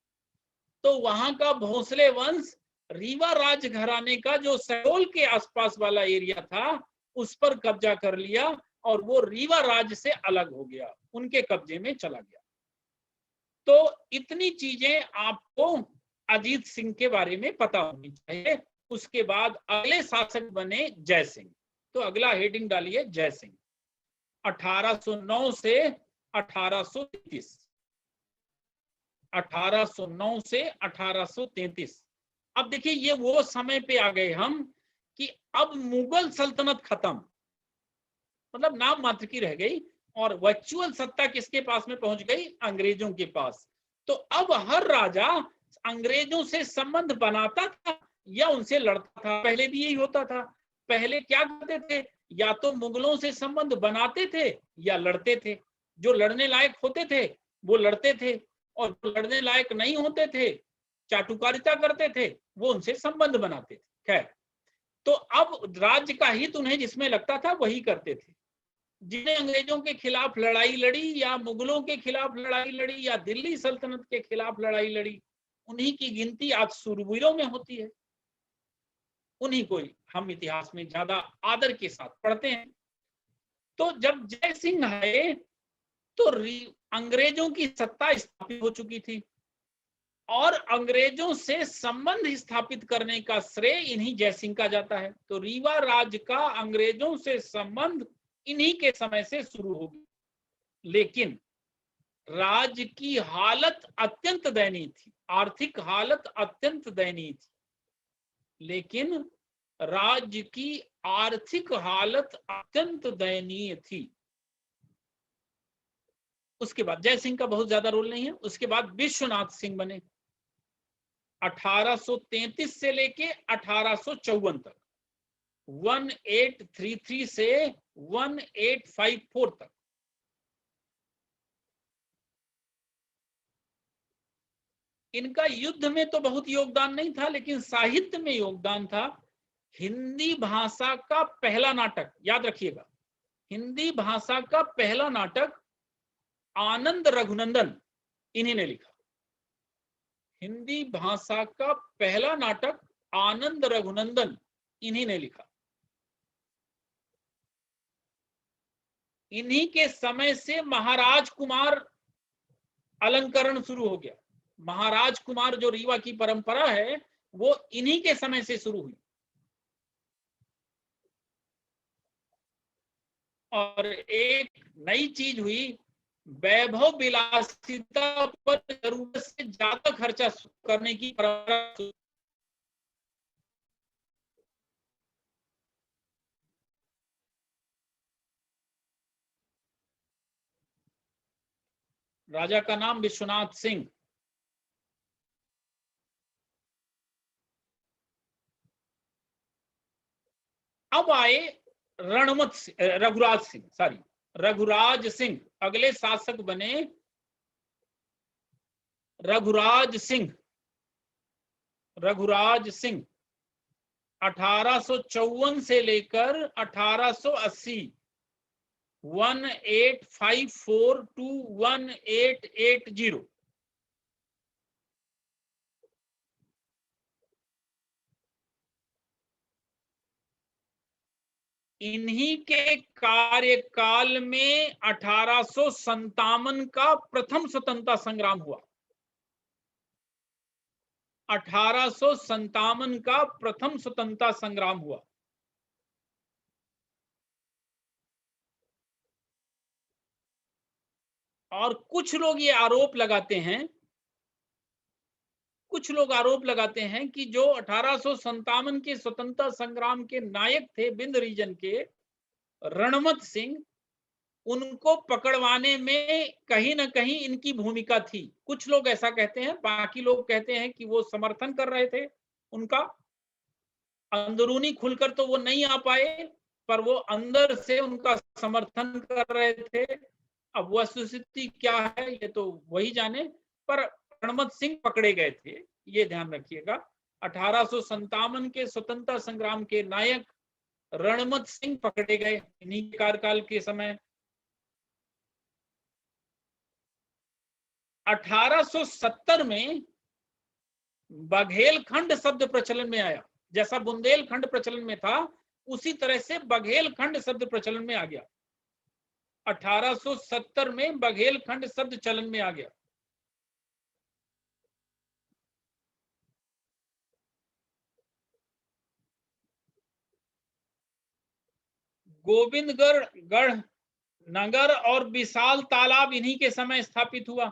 तो वहां का भोंसले वंश रीवा राजघराने का जो शहडोल के आसपास वाला एरिया था उस पर कब्जा कर लिया और वो रीवा राज्य से अलग हो गया, उनके कब्जे में चला गया। तो इतनी चीजें आपको अजीत सिंह के बारे में पता होनी चाहिए। उसके बाद अगले शासक बने जय सिंह। तो अगला हेडिंग डालिए जय सिंह, 1809 से 1833। 1809 से 1833। अब देखिए ये वो समय पे आ गए हम कि अब मुगल सल्तनत खत्म, मतलब नाम मात्र की रह गई और वर्चुअल सत्ता किसके पास में पहुंच गई? अंग्रेजों के पास। तो अब हर राजा अंग्रेजों से संबंध बनाता था या उनसे लड़ता था। पहले भी यही होता था। पहले क्या करते थे? या तो मुगलों से संबंध बनाते थे या लड़ते थे। जो लड़ने लायक होते थे वो लड़ते थे और जो लड़ने लायक नहीं होते थे, चाटुकारिता करते थे, वो उनसे संबंध बनाते थे। खैर, तो अब राज्य का हित उन्हें जिसमें लगता था वही करते थे। जिन्हें अंग्रेजों के खिलाफ लड़ाई लड़ी या मुगलों के खिलाफ लड़ाई लड़ी या दिल्ली सल्तनत के खिलाफ लड़ाई लड़ी, उन्हीं की गिनती आज सूरवीरों में होती है। उन्हीं को हम इतिहास में ज्यादा आदर के साथ पढ़ते हैं। तो जब जय सिंह आए तो अंग्रेजों की सत्ता स्थापित हो चुकी थी और अंग्रेजों से संबंध स्थापित करने का श्रेय इन्हीं जय सिंह का जाता है। तो रीवा राज्य का अंग्रेजों से संबंध इन्हीं के समय से शुरू हो गया। लेकिन राज्य की हालत अत्यंत दयनीय थी, आर्थिक हालत अत्यंत दयनीय थी। लेकिन राज्य की आर्थिक हालत अत्यंत दयनीय थी। उसके बाद जय सिंह का बहुत ज्यादा रोल नहीं है। उसके बाद विश्वनाथ सिंह बने 1833 से लेके 1854 तक, 1833 से 1854 तक। इनका युद्ध में तो बहुत योगदान नहीं था, लेकिन साहित्य में योगदान था। हिंदी भाषा का पहला नाटक, याद रखिएगा, हिंदी भाषा का पहला नाटक आनंद रघुनंदन इन्हीं ने लिखा। हिंदी भाषा का पहला नाटक आनंद रघुनंदन इन्हीं ने लिखा। इन्हीं के समय से महाराज कुमार अलंकरण शुरू हो गया। महाराज कुमार जो रीवा की परंपरा है वो इन्हीं के समय से शुरू हुई। और एक नई चीज हुई, वैभव विलासिता पर जरूरत से ज्यादा खर्चा करने की परंपरा। राजा का नाम विश्वनाथ सिंह। अब आए रघुराज सिंह अगले शासक बने। रघुराज सिंह 1854 से लेकर 1880 1854 to 1880 इन्हीं के कार्यकाल में 1857 का प्रथम स्वतंत्रता संग्राम हुआ। 1857 का प्रथम स्वतंत्रता संग्राम हुआ। और कुछ लोग ये आरोप लगाते हैं कि जो 1857 के स्वतंत्रता संग्राम के नायक थे विंध्य रीजन के रणमत सिंह, उनको पकड़वाने में कहीं ना कहीं इनकी भूमिका थी। कुछ लोग ऐसा कहते हैं, बाकी लोग कहते हैं कि वो समर्थन कर रहे थे उनका। अंदरूनी खुलकर तो वो नहीं आ पाए, पर वो अंदर से उनका समर्थन कर रहे थे। अब वस्तुस्थिति क्या है ये तो वही जाने, पर रणमत सिंह पकड़े गए थे, ये ध्यान रखिएगा। 1857 के स्वतंत्रता संग्राम के नायक रणमत सिंह पकड़े गए इन्हीं के कार्यकाल के समय। 1870 में बघेलखंड शब्द प्रचलन में आया। जैसा बुंदेलखंड प्रचलन में था उसी तरह से बघेलखंड शब्द प्रचलन में आ गया। 1870 में बघेलखंड शब्द चलन में आ गया। गोविंदगढ़ नगर और विशाल तालाब इन्हीं के समय स्थापित हुआ।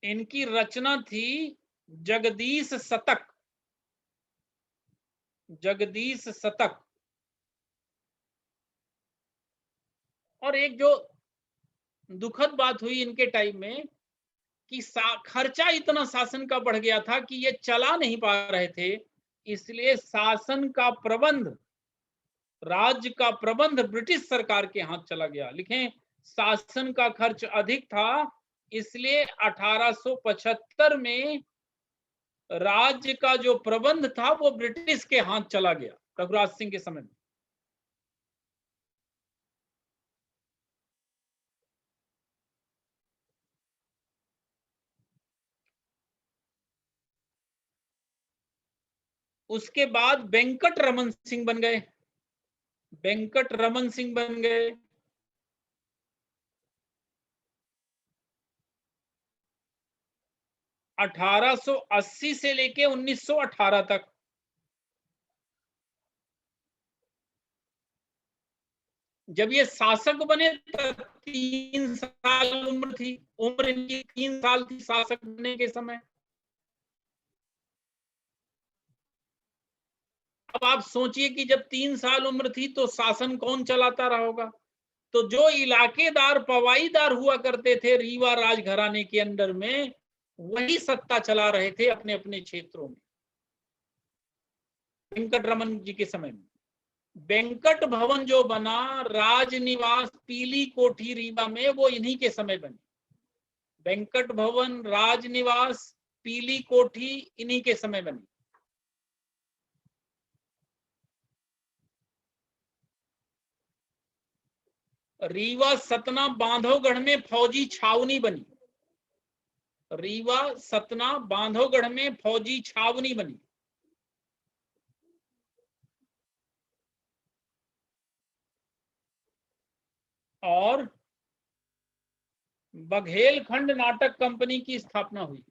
इनकी रचना थी जगदीश शतक। और एक जो दुखद बात हुई इनके टाइम में कि खर्चा इतना शासन का बढ़ गया था कि ये चला नहीं पा रहे थे, इसलिए शासन का प्रबंध, राज्य का प्रबंध ब्रिटिश सरकार के हाथ चला गया। लिखें, शासन का खर्च अधिक था, इसलिए 1875 में राज्य का जो प्रबंध था वो ब्रिटिश के हाथ चला गया रघुराज सिंह के समय में। उसके बाद वेंकट रमन सिंह बन गए। 1880 से लेके 1918 तक। जब ये शासक बने तब 3 साल उम्र थी। उम्र इनकी 3 साल थी शासक बनने के समय। अब आप सोचिए कि जब 3 साल उम्र थी तो शासन कौन चलाता रहा होगा। तो जो इलाकेदार पवाईदार हुआ करते थे रीवा राजघराने के अंदर में, वही सत्ता चला रहे थे अपने अपने क्षेत्रों में। वेंकट रमन जी के समय में वेंकट भवन जो बना, राजनिवास पीली कोठी रीवा में, वो इन्हीं के समय बनी। वेंकट भवन, राजनिवास, पीली कोठी इन्हीं के समय बनी। रीवा सतना बांधवगढ़ में फौजी छावनी बनी। रीवा, सतना, बांधवगढ़ में फौजी छावनी बनी। और बघेलखंड नाटक कंपनी की स्थापना हुई।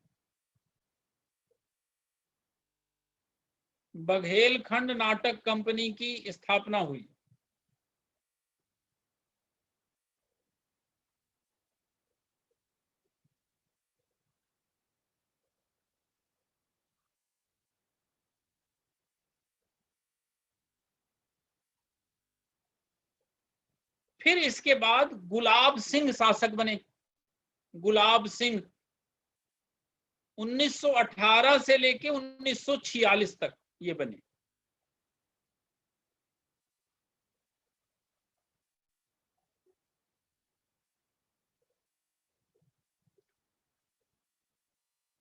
बघेलखंड नाटक कंपनी की स्थापना हुई। फिर इसके बाद गुलाब सिंह शासक बने। गुलाब सिंह 1918 से लेके 1946 तक ये बने।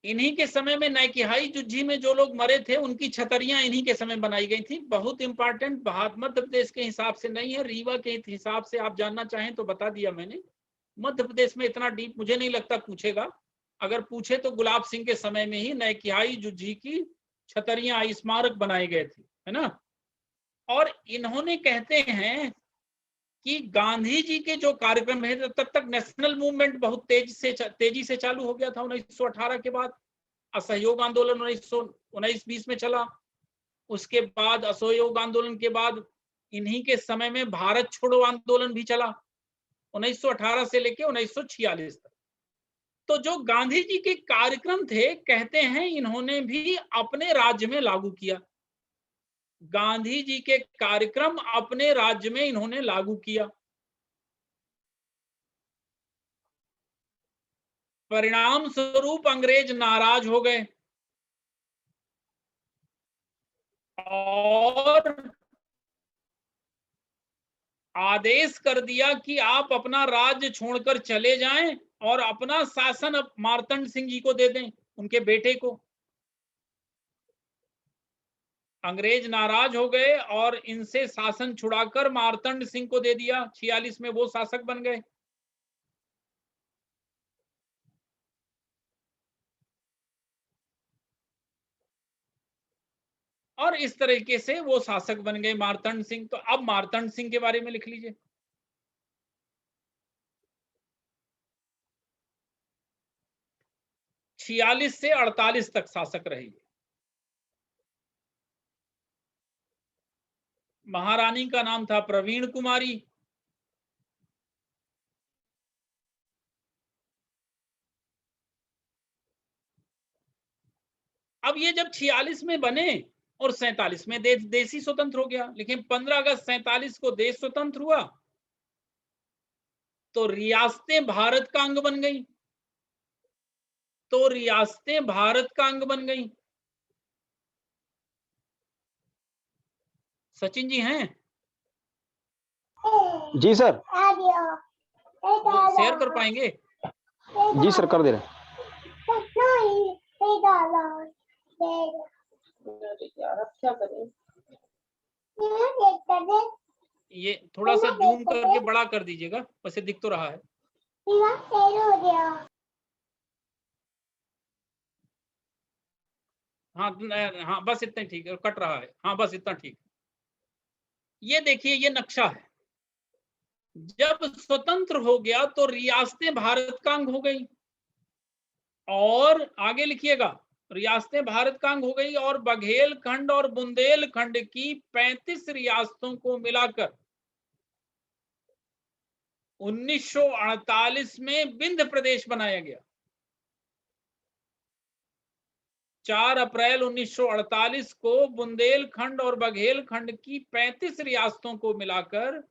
इन्हीं के समय में नैकिहाई जुज्जी में जो लोग मरे थे उनकी छतरियां इन्हीं के समय बनाई गई थी। बहुत इंपॉर्टेंट, मध्य प्रदेश के हिसाब से नहीं है, रीवा के हिसाब से आप जानना चाहें तो बता दिया मैंने। मध्य प्रदेश में इतना डीप मुझे नहीं लगता पूछेगा, अगर पूछे तो गुलाब सिंह के समय में ही नैकिहाई जुज्जी की छतरियां, स्मारक बनाए गए थे, है ना। और इन्होंने कहते हैं कि गांधी जी के जो कार्यक्रम है, तब तक नेशनल मूवमेंट बहुत तेजी से चालू हो गया था 1918 के बाद। असहयोग आंदोलन 1919-20 में चला। उसके बाद असहयोग आंदोलन के बाद इन्हीं के समय में भारत छोड़ो आंदोलन भी चला 1918 से लेके 1946 तक। तो जो गांधी जी के कार्यक्रम थे, कहते हैं इन्होंने भी अपने राज्य में लागू किया। गांधी जी के कार्यक्रम अपने राज्य में इन्होंने लागू किया। परिणाम स्वरूप अंग्रेज नाराज हो गए और आदेश कर दिया कि आप अपना राज्य छोड़कर चले जाएं और अपना शासन अब मार्तंड सिंह जी को दे दें, उनके बेटे को। अंग्रेज नाराज हो गए और इनसे शासन छुड़ाकर मार्तंड सिंह को दे दिया। 46 में वो शासक बन गए। और इस तरीके से वो शासक बन गए मार्तंड सिंह। तो अब मार्तंड सिंह के बारे में लिख लीजिए। छियालीस से 48 तक शासक रहे। महारानी का नाम था प्रवीण कुमारी। अब ये जब 46 में बने और 47 में देश ही स्वतंत्र हो गया, लेकिन 15 अगस्त 47 को देश स्वतंत्र हुआ तो रियासतें भारत का अंग बन गई। रियासतें भारत का अंग बन गई। सचिन जी हैं? जी सर। शेयर कर पाएंगे? जी सर, कर दे रहे। ये थोड़ा सा जूम करके बड़ा कर दीजिएगा, वैसे दिख तो रहा है। हाँ हाँ, बस इतना ठीक है, कट रहा है। हाँ बस इतना ठीक। ये देखिए, ये नक्शा है। जब स्वतंत्र हो गया तो रियासतें भारत का अंग हो गई। और आगे लिखिएगा, रियासतें भारत का अंग हो गई और बघेलखंड और बुंदेलखंड की 35 रियासतों को मिलाकर 1948 में विंध्य प्रदेश बनाया गया। 4 अप्रैल 1948 को बुंदेलखंड और बघेलखंड की 35 रियासतों को मिलाकर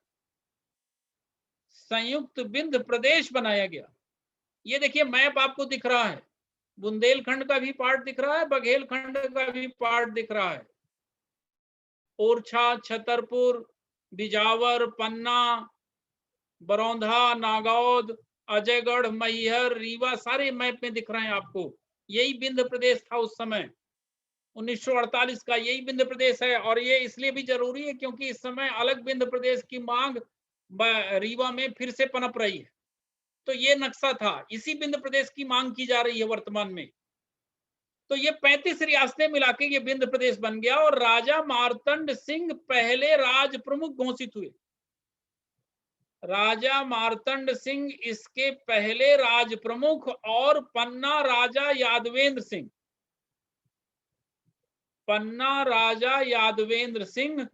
संयुक्त विंध्य प्रदेश बनाया गया। ये देखिए मैप आपको दिख रहा है, बुंदेलखंड का भी पार्ट दिख रहा है, बघेलखंड का भी पार्ट दिख रहा है। ओरछा, छतरपुर, बिजावर, पन्ना, बरौंधा, नागौद, अजयगढ़, मैहर, रीवा सारे मैप में दिख रहे हैं आपको। यही विंध्य प्रदेश था उस समय 1948 का, यही विंध्य प्रदेश है। और ये इसलिए भी जरूरी है क्योंकि इस समय अलग विंध्य प्रदेश की मांग रीवा में फिर से पनप रही है। तो ये नक्शा था, इसी बिंद प्रदेश की मांग की जा रही है वर्तमान में। तो ये 35 रियासतें मिला के ये बिंद प्रदेश बन गया और राजा मार्तंड सिंह पहले राज प्रमुख घोषित हुए। राजा मार्तंड सिंह इसके पहले राज प्रमुख और पन्ना राजा यादवेंद्र सिंह, पन्ना राजा यादवेंद्र सिंह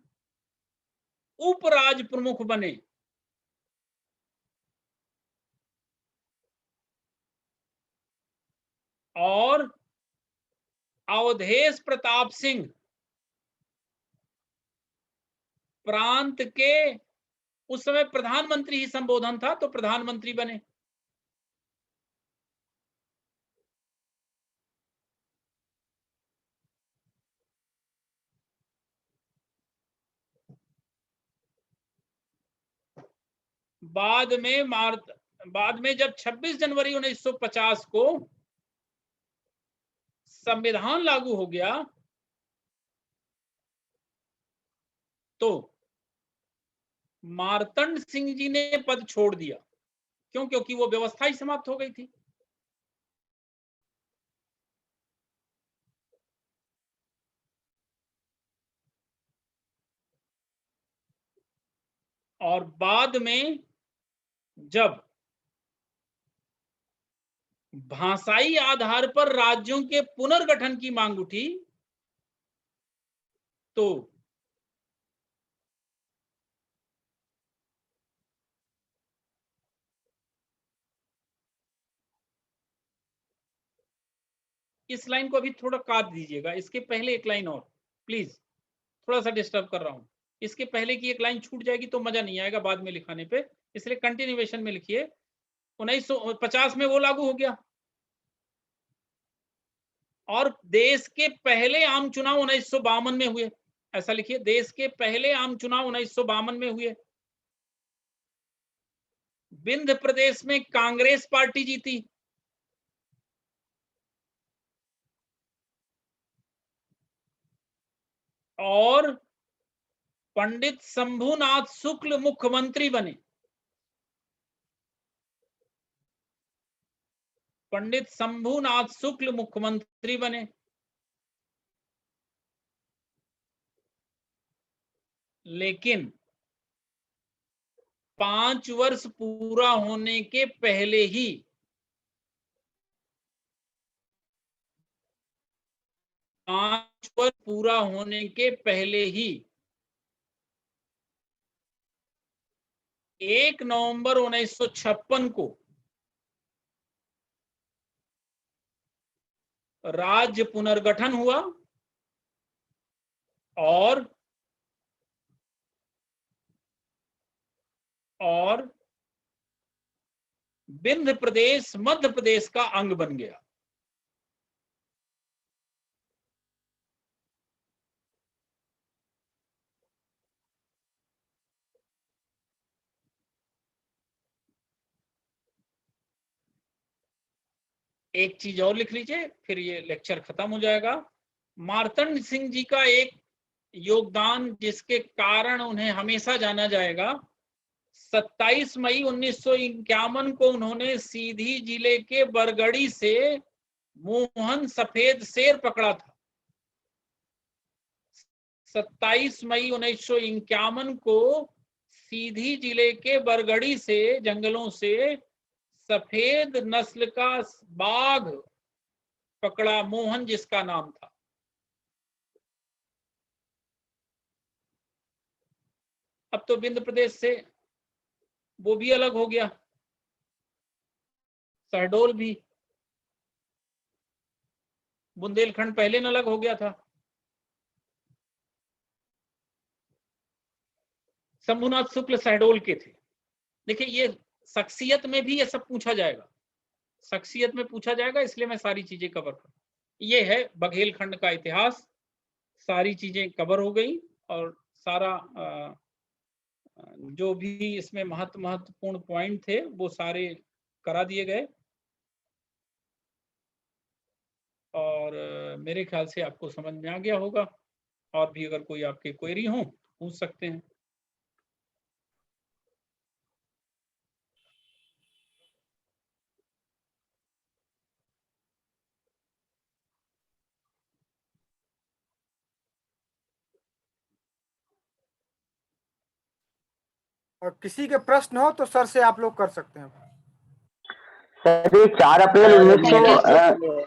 उपराज प्रमुख बने। और अवधेश प्रताप सिंह प्रांत के, उस समय प्रधानमंत्री ही संबोधन था तो प्रधानमंत्री बने। बाद में जब 26 जनवरी 1950 को संविधान लागू हो गया तो मार्तंड सिंह जी ने पद छोड़ दिया। क्यों? क्योंकि वो व्यवस्था ही समाप्त हो गई थी। और बाद में जब भाषाई आधार पर राज्यों के पुनर्गठन की मांग उठी तो इस लाइन को अभी थोड़ा काट दीजिएगा, इसके पहले एक लाइन और प्लीज, थोड़ा सा डिस्टर्ब कर रहा हूं। इसके पहले की एक लाइन छूट जाएगी तो मजा नहीं आएगा बाद में लिखाने पे, इसलिए कंटिन्यूएशन में लिखिए। 1950 में वो लागू हो गया और देश के पहले आम चुनाव 1952 में हुए। ऐसा लिखिए, देश के पहले आम चुनाव 1952 में हुए। विंध्य प्रदेश में कांग्रेस पार्टी जीती। और पंडित शंभुनाथ शुक्ल मुख्यमंत्री बने। पंडित शंभुनाथ शुक्ल मुख्यमंत्री बने। लेकिन 5 वर्ष पूरा होने के पहले ही 5 वर्ष पूरा होने के पहले ही 1 नवंबर 1956 को राज्य पुनर्गठन हुआ और विंध्य प्रदेश मध्य प्रदेश का अंग बन गया। एक चीज और लिख लीजिए फिर ये लेक्चर खत्म हो जाएगा। मार्तंड सिंह जी का एक योगदान जिसके कारण उन्हें हमेशा जाना जाएगा, 27 मई 1951 को उन्होंने सीधी जिले के बरगड़ी से मोहन सफेद शेर पकड़ा था। 27 मई 1951 को सीधी जिले के बरगड़ी से जंगलों से सफेद नस्ल का बाघ पकड़ा, मोहन जिसका नाम था। अब तो विंध्य प्रदेश से वो भी अलग हो गया, शहडोल भी, बुंदेलखंड पहले न अलग हो गया था। शंभुनाथ शुक्ल शहडोल के थे। देखिए ये शख्सियत में भी ये सब पूछा जाएगा, शख्सियत में पूछा जाएगा, इसलिए मैं सारी चीजें कवर कर, ये है बघेलखंड का इतिहास। सारी चीजें कवर हो गई और सारा जो भी इसमें महत्वपूर्ण पॉइंट थे वो सारे करा दिए गए। और मेरे ख्याल से आपको समझ में आ गया होगा। और भी अगर कोई आपके क्वेरी हो पूछ सकते हैं। और किसी के प्रश्न हो तो सर से आप लोग कर सकते हैं। सर ये 4 अप्रैल 1900